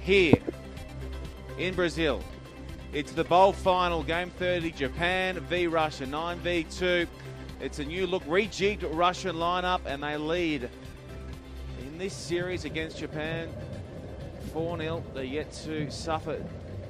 here in Brazil. It's the bowl final, game 30, Japan v Russia, 9v2. It's a new look, rejigged Russian lineup, and they lead in this series against Japan 4-0. They're yet to suffer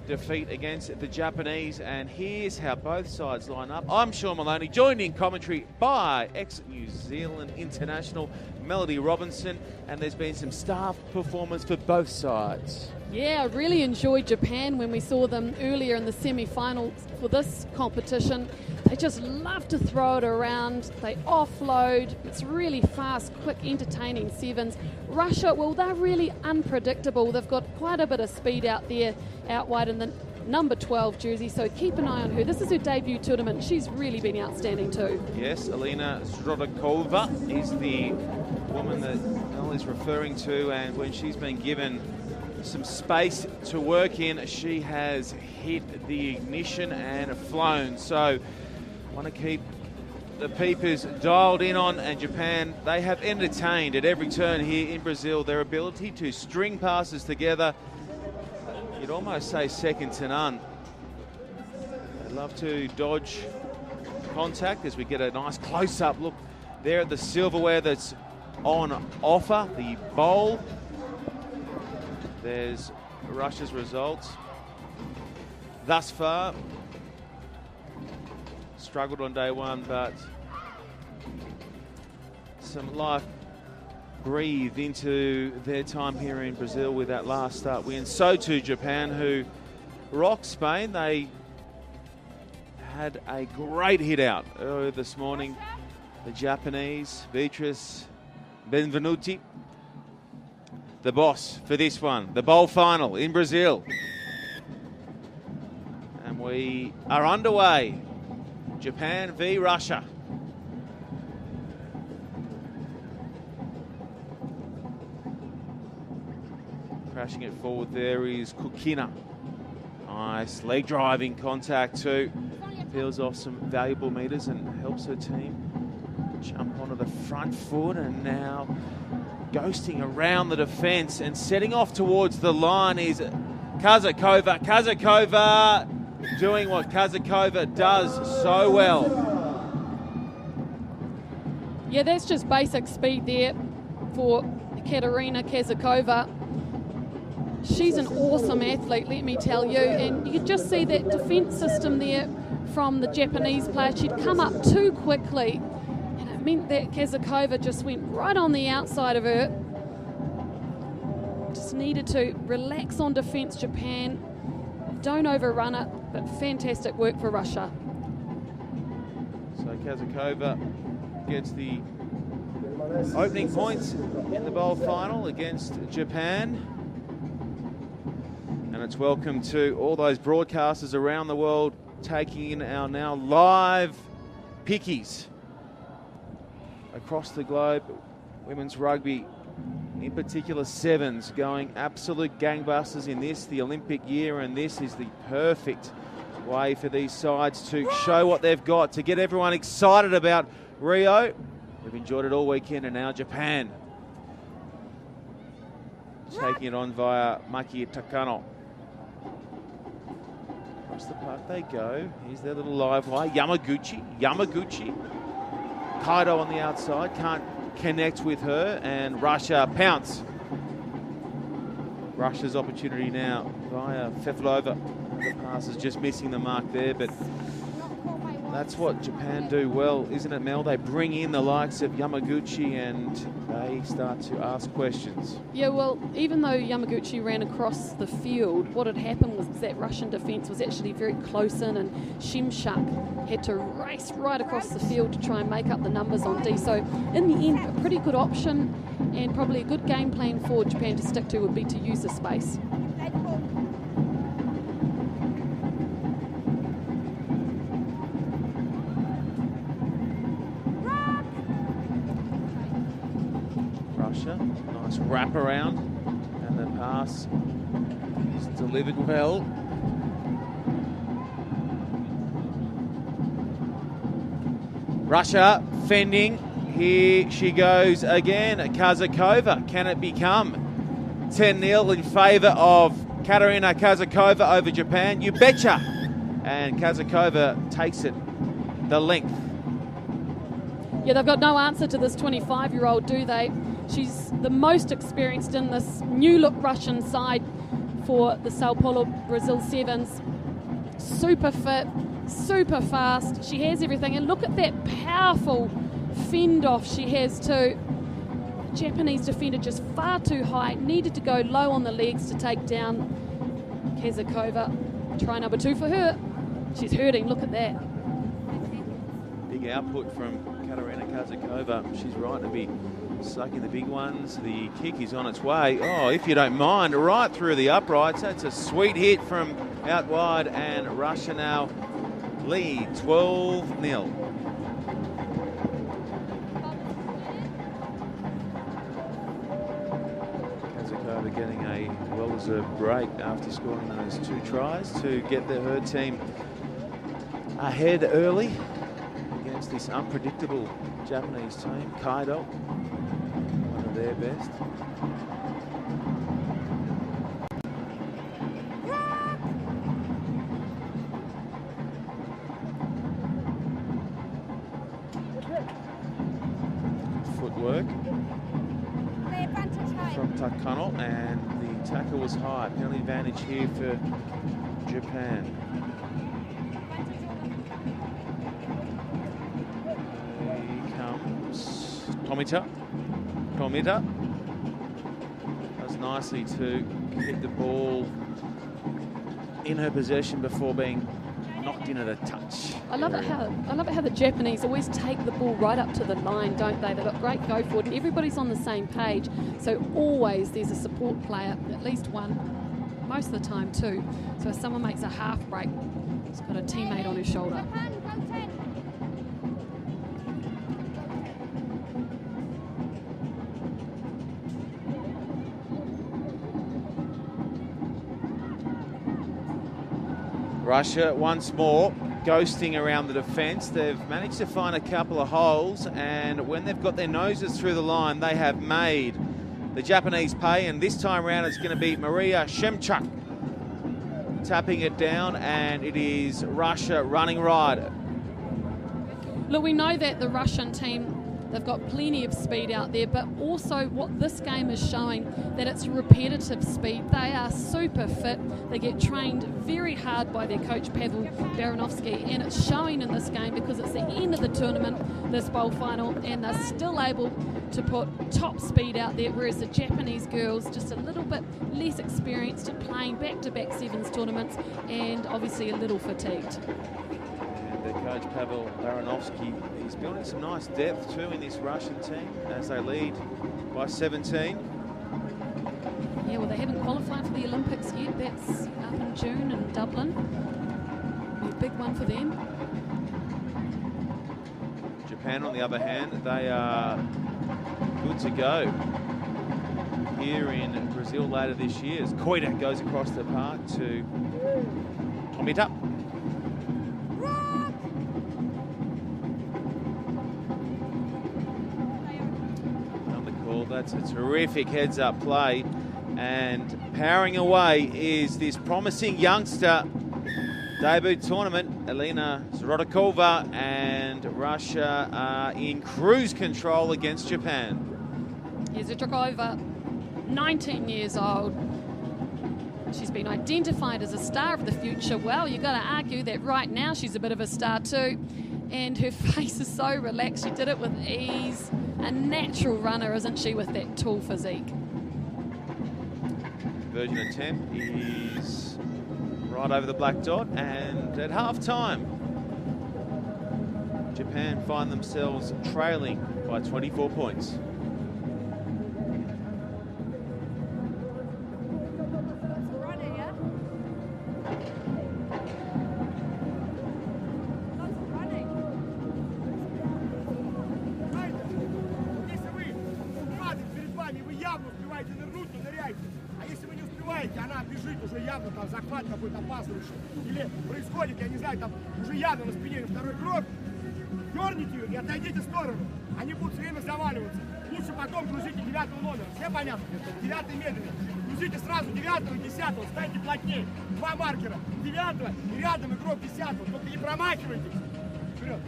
defeat against the Japanese, and here's how both sides line up. I'm Sean Maloney, joined in commentary by ex-New Zealand international Melody Robinson, and there's been some staff performance for both sides. Yeah, I really enjoyed Japan when we saw them earlier in the semi-finals for this competition. They just love to throw it around. They offload. It's really fast, quick, entertaining sevens. Russia, well, they're really unpredictable. They've got quite a bit of speed out there, out wide in the number 12 jersey, so keep an eye on her. This is her debut tournament. She's really been outstanding too. Yes, Alina Zdrodakova is the woman that Mel is referring to, and when she's been given some space to work in, she has hit the ignition and flown. So want to keep the peepers dialed in on, and Japan, they have entertained at every turn here in Brazil. Their ability to string passes together, you'd almost say second to none. They love to dodge contact as we get a nice close-up look there at the silverware that's on offer, the bowl. There's Russia's results thus far. Struggled on day one, but some life breathed into their time here in Brazil with that last start win. So too Japan, who rocked Spain. They had a great hit out earlier this morning. The Japanese, Beatrice Benvenuti, the boss for this one, the bowl final in Brazil. And we are underway. Japan v Russia. Crashing it forward there is Kukina. Nice leg driving contact too. Peels off some valuable meters and helps her team jump onto the front foot, and now ghosting around the defence and setting off towards the line is Kazakova. Kazakova doing what Kazakova does so well. Yeah, that's just basic speed there for Katerina Kazakova. She's an awesome athlete, let me tell you, and you could just see that defence system there from the Japanese player. She'd come up too quickly, and it meant that Kazakova just went right on the outside of her. Just needed to relax on defence, Japan. Don't overrun it, but fantastic work for Russia. So Kazakova gets the opening points in the bowl final against Japan. And it's welcome to all those broadcasters around the world taking in our now live pickies across the globe. Women's rugby, in particular sevens, going absolute gangbusters in this, the Olympic year, and this is the perfect way for these sides to show what they've got, to get everyone excited about Rio. We've enjoyed it all weekend, and now Japan taking it on via Maki Takano. Across the park they go. Here's their little live wire. Yamaguchi. Kaido on the outside, can't connect with her, and Russia pounce. Russia's opportunity now via Feflova. The pass is just missing the mark there, but that's what Japan do well, isn't it, Mel? They bring in the likes of Yamaguchi and they start to ask questions. Yeah, well, even though Yamaguchi ran across the field, what had happened was that Russian defence was actually very close in, and Shimshak had to race right across the field to try and make up the numbers on D. So in the end, a pretty good option and probably a good game plan for Japan to stick to would be to use the space. Nice wrap around, and the pass is delivered well. Russia fending. Here she goes again. Kazakova. Can it become 10-0 in favour of Katarina Kazakova over Japan. You betcha! And Kazakova takes it the length. Yeah, they've got no answer to this 25-year-old, do they? She's the most experienced in this new-look Russian side for the Sao Paulo Brazil Sevens. Super fit, super fast. She has everything. And look at that powerful fend-off she has too. Japanese defender just far too high. Needed to go low on the legs to take down Kazakova. Try number 2 for her. She's hurting. Look at that. Big output from Katarina Kazakova. She's right to be sucking the big ones. The kick is on its way. Oh, if you don't mind, right through the uprights. That's a sweet hit from out wide, and Russia now lead 12-0. Kazakova getting a well-deserved break after scoring those 2 tries to get her team ahead early against this unpredictable Japanese team. Kaido, one of their best. Footwork from Takano, and the tackle was high. Penalty advantage here for Japan. Here comes Tomita does nicely to hit the ball in her possession before being knocked in at a touch. I love it how the Japanese always take the ball right up to the line, don't they? They've got great go forward. Everybody's on the same page, so always there's a support player, at least one, most of the time two. So if someone makes a half break, he's got a teammate on his shoulder. Russia once more ghosting around the defence. They've managed to find a couple of holes, and when they've got their noses through the line, they have made the Japanese pay, and this time around it's going to be Maria Shemchuk tapping it down, and it is Russia running right. Look, we know that the Russian team, they've got plenty of speed out there, but also what this game is showing, that it's repetitive speed. They are super fit. They get trained very hard by their coach, Pavel Baranovsky, and it's showing in this game because it's the end of the tournament, this bowl final, and they're still able to put top speed out there, whereas the Japanese girls just a little bit less experienced at playing back-to-back sevens tournaments and obviously a little fatigued. The coach Pavel Baranovsky, he's building some nice depth too in this Russian team as they lead by 17. Yeah, well, they haven't qualified for the Olympics yet. That's up in June in Dublin. Be a big one for them. Japan, on the other hand, they are good to go here in Brazil later this year as Koida goes across the park to Tomita. That's a terrific heads-up play, and powering away is this promising youngster. Debut tournament, Elena Zrodakova, and Russia are in cruise control against Japan. Yeah, Zrodakova, 19 years old. She's been identified as a star of the future. Well, you've got to argue that right now she's a bit of a star too. And her face is so relaxed. She did it with ease. A natural runner, isn't she, with that tall physique? Conversion attempt is right over the black dot, and at half-time, Japan find themselves trailing by 24 points. Она бежит уже явно, там захват какой-то опасный. Или происходит, я не знаю, там уже явно на спине второй кровь. Дерните ее и отойдите в сторону. Они будут все время заваливаться. Лучше потом грузите 9-го номера. Все понятно? 9-й медленный. Держите сразу 9-го и 10-го, станьте плотнее. 2 маркера, 9-го и рядом игрок 10-го. Только не промахивайтесь. Вперед.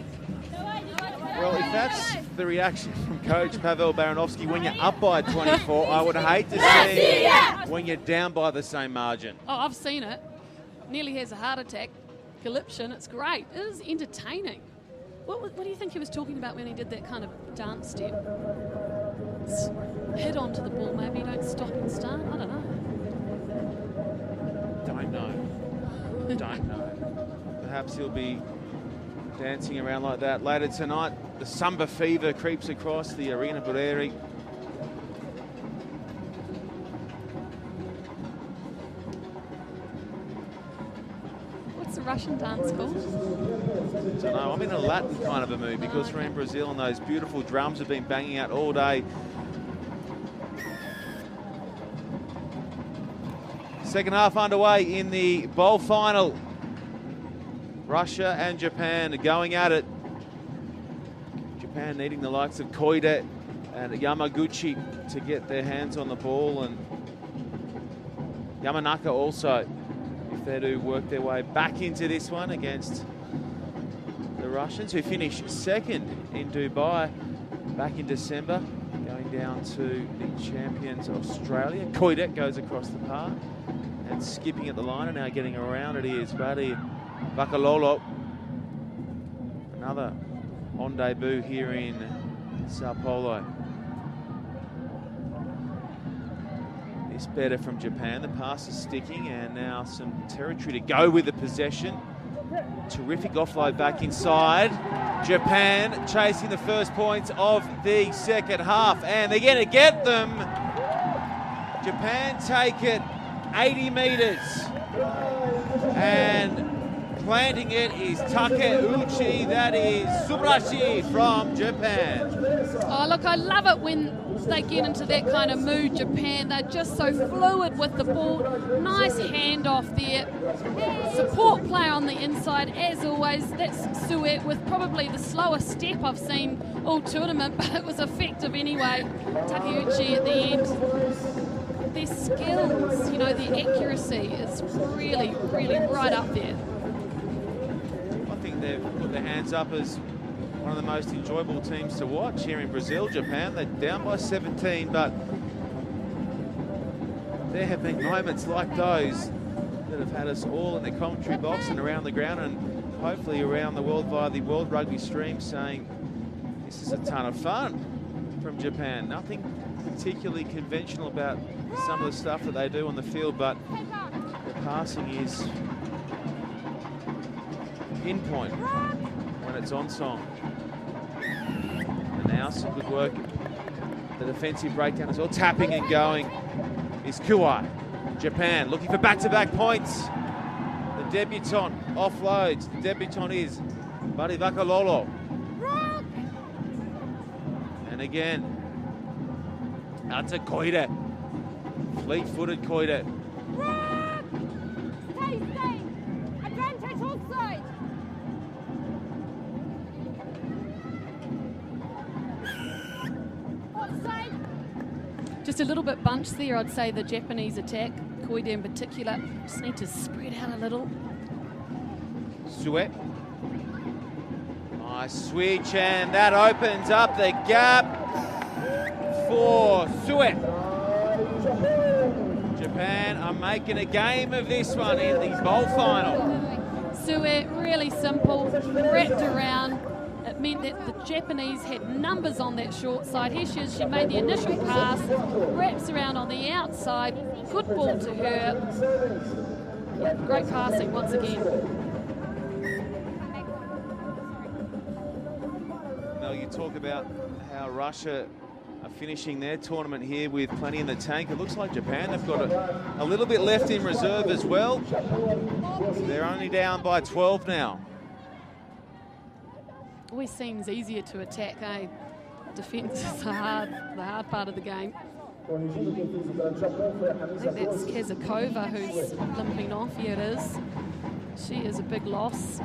Well, if that's the reaction from Coach Pavel Baranovsky when you're up by 24, I would hate to see when you're down by the same margin. Oh, I've seen it. Nearly has a heart attack. Galipshin, it's great. It is entertaining. What do you think he was talking about when he did that kind of dance step? Hit onto the ball, maybe don't stop and start. I don't know. Don't know. Perhaps he'll be dancing around like that later tonight. The Samba fever creeps across the Arena Boreri. What's the Russian dance called? I don't know. I'm in a Latin kind of a mood because we're in Brazil and those beautiful drums have been banging out all day. Second half underway in the bowl final. Russia and Japan going at it. Japan needing the likes of Koide and Yamaguchi to get their hands on the ball, and Yamanaka also, if they do work their way back into this one against the Russians, who finished second in Dubai back in December, going down to the champions Australia. Koide goes across the park and skipping at the line, and now getting around it is Buddy Vakalolo. Another on debut here in Sao Paulo. This better from Japan. The pass is sticking, and now some territory to go with the possession. Terrific offload back inside. Japan chasing the first points of the second half, and they're going to get them. Japan take it 80 metres, and planting it is Takeuchi. That is Subrashi from Japan. Oh, look, I love it when they get into that kind of mood, Japan. They're just so fluid with the ball. Nice handoff there. Support play on the inside, as always. That's Suet with probably the slowest step I've seen all tournament, but it was effective anyway. Takeuchi at the end. Their skills, you know, their accuracy is really, really right up there. I think they've put their hands up as one of the most enjoyable teams to watch here in Brazil. Japan, they're down by 17, but there have been moments like those that have had us all in the commentary box and around the ground, and hopefully around the world via the World Rugby stream, saying this is a ton of fun from Japan. Nothing particularly conventional about some of the stuff that they do on the field, but the passing is pinpoint when it's on song. And now some good work. The defensive breakdown as well. Tapping and going is Kuai. Japan looking for back-to-back points. The debutant offloads. The debutant is Buddy Vakalolo. And again, out to Koide. Fleet-footed Koide. Advantage offside. Offside. Just a little bit bunched there, I'd say, the Japanese attack. Koide in particular. Just need to spread out a little. Suet. Nice switch, and that opens up the gap for Suet. Japan are making a game of this one in the bowl final. Suet, really simple, wrapped around. It meant that the Japanese had numbers on that short side. Here she is, she made the initial pass, wraps around on the outside, good ball to her. Yeah, great passing once again. Mel, you talk about how Russia are finishing their tournament here with plenty in the tank. It looks like Japan have got a little bit left in reserve as well. They're only down by 12 now. Always seems easier to attack, eh? Defence is the hard part of the game. I think that's Kazakova who's limping off. Here it is. She is a big loss.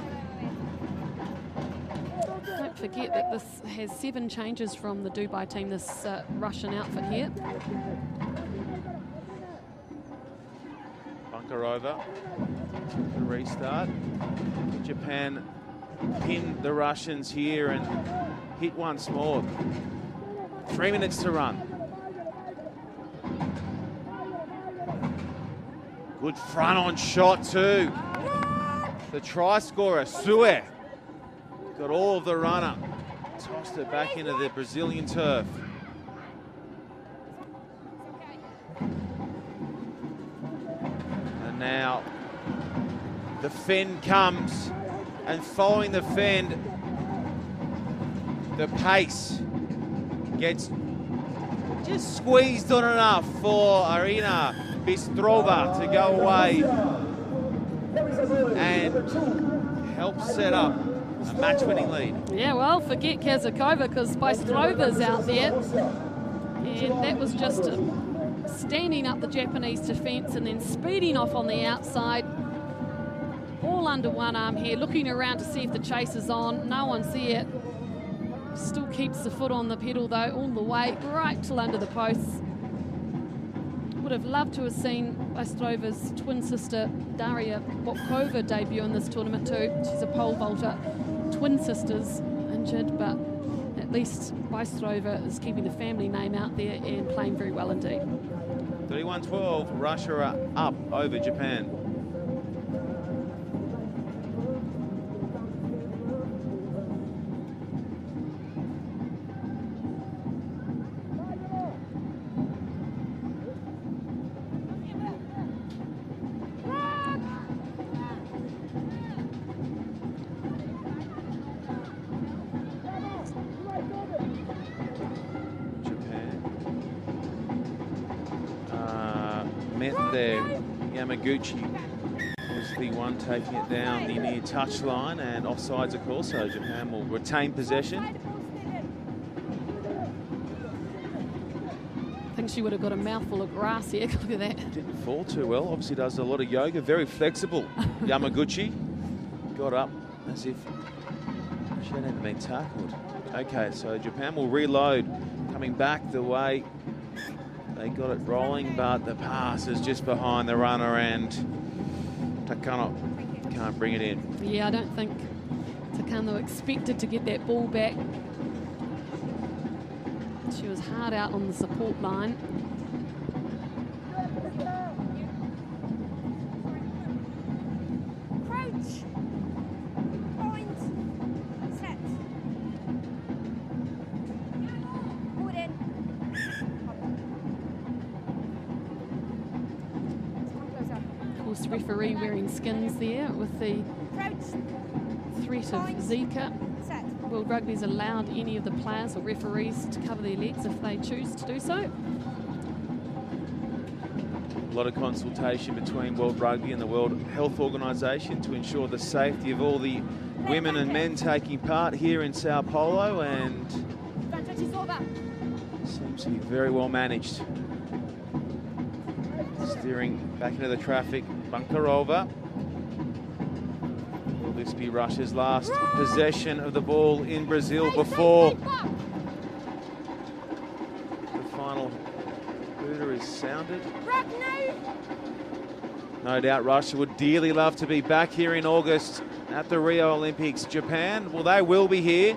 Don't forget that this has 7 changes from the Dubai team, this Russian outfit here. Bunker over. The restart. Japan pin the Russians here and hit once more. 3 minutes to run. Good front-on shot too. The try scorer, Sue, got all of the runner. Tossed it back into the Brazilian turf. And now the fend comes, and following the fend, the pace gets just squeezed on enough for Arina Bystrova to go away and help set up a match-winning lead. Yeah, well, forget Kazakova because Bystrova's out there. And that was just standing up the Japanese defence and then speeding off on the outside. All under one arm here, looking around to see if the chase is on. No one's there. Still keeps the foot on the pedal though, all the way, right till under the posts. Would have loved to have seen Bystrova's twin sister Daria Botkova debut in this tournament too. She's a pole vaulter. Twin sisters injured, but at least Bystrova is keeping the family name out there and playing very well indeed. 31-12, Russia are up over Japan. Yamaguchi was the one taking it down the near touchline, and offsides of course, so Japan will retain possession. I think she would have got a mouthful of grass here. Look at that. Didn't fall too well. Obviously does a lot of yoga, very flexible. Yamaguchi got up as if she hadn't been tackled. Okay, so Japan will reload, coming back the way they got it rolling, but the pass is just behind the runner and Takano can't bring it in. Yeah, I don't think Takano expected to get that ball back. She was hard out on the support line. Crouch. Point. Set. Pull it in. Of course, referee wearing skins there with the threat of Zika. World Rugby's allowed any of the players or referees to cover their legs if they choose to do so. A lot of consultation between World Rugby and the World Health Organisation to ensure the safety of all the women and men taking part here in Sao Paulo, and seems to be very well managed. Steering back into the traffic, Bunkarova. Will this be Russia's last possession of the ball in Brazil before the final booter is sounded? No doubt Russia would dearly love to be back here in August at the Rio Olympics. Japan, well, they will be here.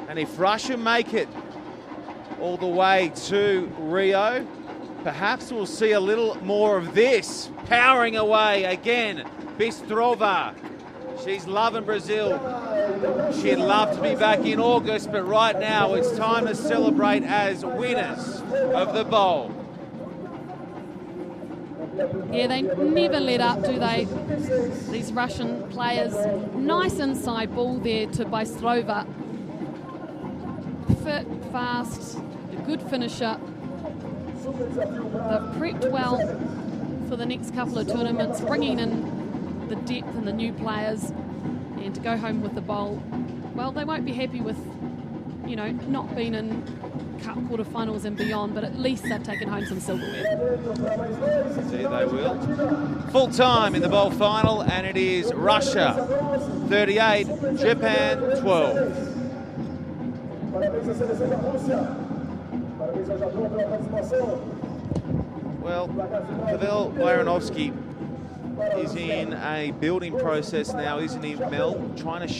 And if Russia make it all the way to Rio, perhaps we'll see a little more of this. Powering away again, Bystrova. She's loving Brazil. She'd love to be back in August, but right now it's time to celebrate as winners of the bowl. Yeah, they never let up, do they? These Russian players. Nice inside ball there to Bystrova. Fit, fast, a good finisher. They've prepped well for the next couple of tournaments, bringing in the depth and the new players, and to go home with the bowl. Well, they won't be happy with, you know, not being in cup quarterfinals and beyond, but at least they've taken home some silverware. See, they will. Full time in the bowl final, and it is Russia 38, Japan 12. Well, Pavel Byranovsky is in a building process now, isn't he, Mel? Trying to